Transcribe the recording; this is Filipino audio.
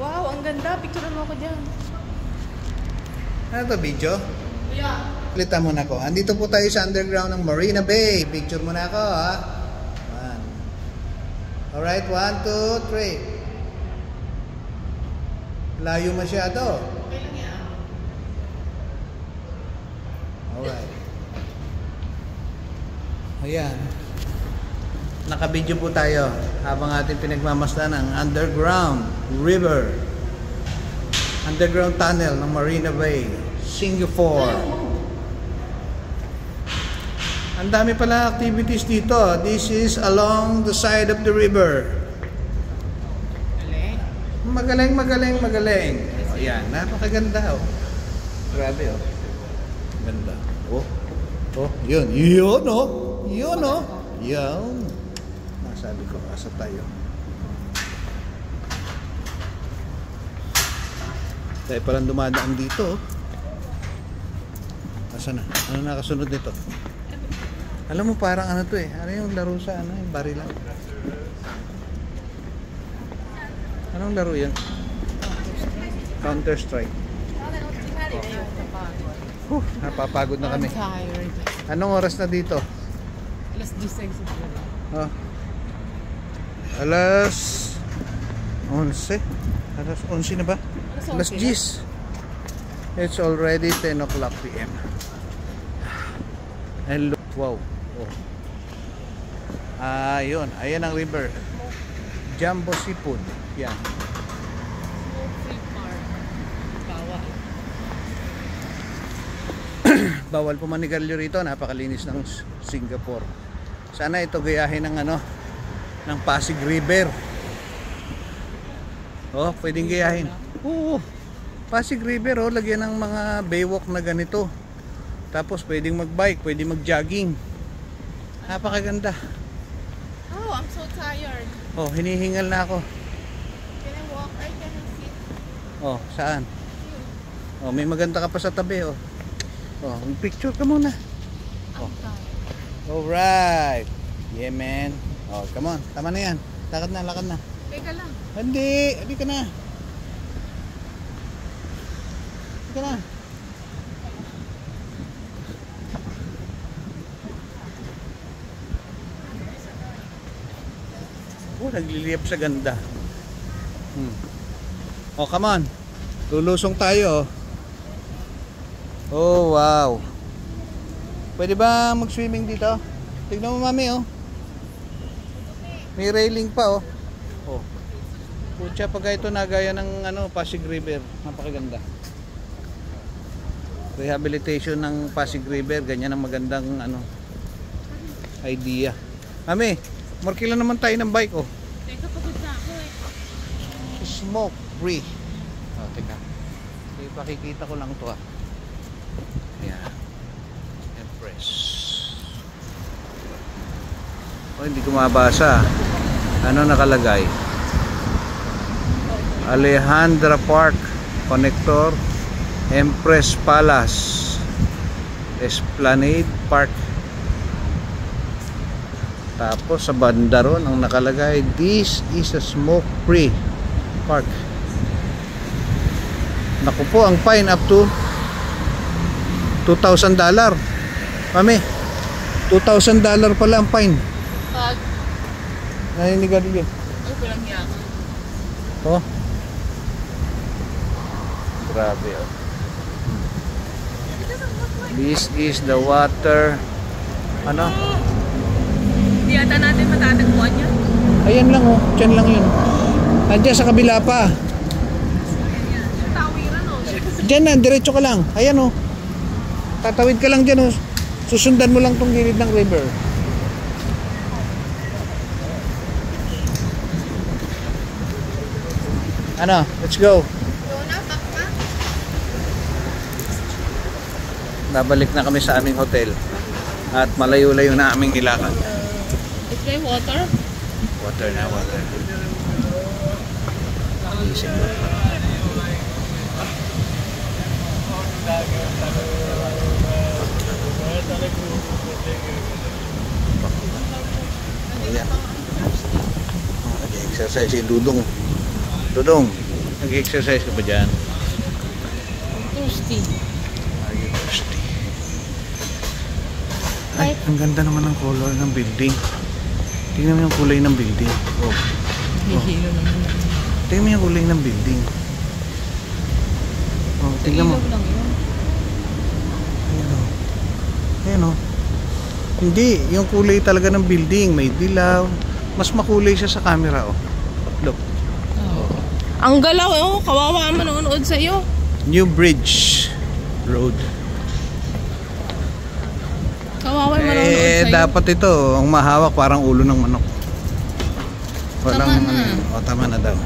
Wow, ang ganda. Picturean mo ako dyan. Ano to, video? Yeah. Palitan mo na ako. Andito po tayo sa underground ng Marina Bay. Picture mo na ako, ha? One. Alright, 1, 2, 3. Layo masyado. Okay lang yan. Alright. Ayan. Nakabidyo po tayo habang ating pinagmamasdan ang underground river. Underground tunnel ng Marina Bay, Singapore. Ang dami pala activities dito. This is along the side of the river. Magaling, magaling, magaling. O yan, napakaganda. Oh. Grabe, oh. Ganda. Oh, oh, yun. Yun, oh. Yun, oh. Yun. Sabi ko, asa tayo. Tayo palang dumadaan dito. Asa na? Ano nakasunod nito? Alam mo, parang ano to eh. Ano yung laro sa ano? Yung barilan. Anong laro yan? Counter Strike. Napapagod na kami. Anong oras na dito? Alas 10. Oh. Alas 11. Alas 11 na ba? Alas 10. It's already 10 o'clock PM. And look, wow. Oh. Ayun, ayan ang river. Jumbo Seafood. Yan. Smoke free park. Bawal. Bawal pumanigarilyo rito. Napakalinis ng Singapore. Sana ito gayahin ng ano, ng Pasig River. Oh, pwedeng gayahin. Oo. Pasig River, oh, lagyan ng mga baywalk na ganito. Tapos pwedeng magbike, pwedeng magjogging. Napakaganda. Oh, I'm so tired. Oh, hinihingal na ako. Can I walk or can I sit? Oh, saan? Oh, may maganda ka pa sa tabi, oh. Oh, picture ka muna. I'm tired. Alright. Yeah, man. Oh, come on. Tama na yan. Lakad na, lakad na. Teka lang. Hindi. Hindi ka na. Hindi ka na. Oh, nagliliyap sa ganda. Oh, come on. Lulusong tayo. Oh, wow. Pwede ba mag-swimming dito? Tignan mo, mami, oh. May railing pa, oh. Oh. Pucha, pag ito nagaya ng ano, Pasig River. Napakaganda. Rehabilitation ng Pasig River. Ganyan ang magandang ano, idea. Mami, markila naman tayo ng bike, oh. Teka, pagod na ako eh. Smoke free. Oh, teka. Ipakikita ko lang to, ah. Ayan. Empress. Oh, hindi ko mabasa. Ano nakalagay? Alejandra Park Connector, Empress Palace, Esplanade Park. Tapos sa banda ron ang nakalagay, this is a smoke-free park. Naku po, ang fine up to $2,000. Mami, $2,000 pala ang fine. Pag, Naninigarilyo. ay, walang yak. Oh. Grabe, oh. This is the water. Ano? Hindi yata natin matatagpuan yan. Ayan lang, oh. Diyan lang yun. Nandiyan sa kabila pa. Ayan. Yung tawiran o. Diyan na, diretso ka lang. Ayan, oh. Tatawid ka lang dyan, oh. Susundan mo lang tong gilid ng river. Ano? Let's go. Babalik na kami sa aming hotel. At malayo-layo na aming ilakad. Is there water? Water na, water. Isip mo. Ayan. Nag-exercise si Dudong. Dudong. Nag-exercise ka ba dyan? Thirsty. Are you thirsty? Ay, ang ganda naman ng color ng building. Tingnan mo yung kulay ng building. Oh. Hihilo naman. Tingnan mo yung kulay ng building. Oh, tingnan mo. Ilaw lang yun. Ayan o. Ayan o. Hindi, yung kulay talaga ng building. May dilaw. Mas makulay siya sa camera o. Look. Oh. Ang galaw eh. Oh, kawawa ang manonood sa'yo. New Bridge Road. Kawawa yung manonood sa'yo. Dapat ito. Ang mahawak parang ulo ng manok. Walang Tama na. tama na daw.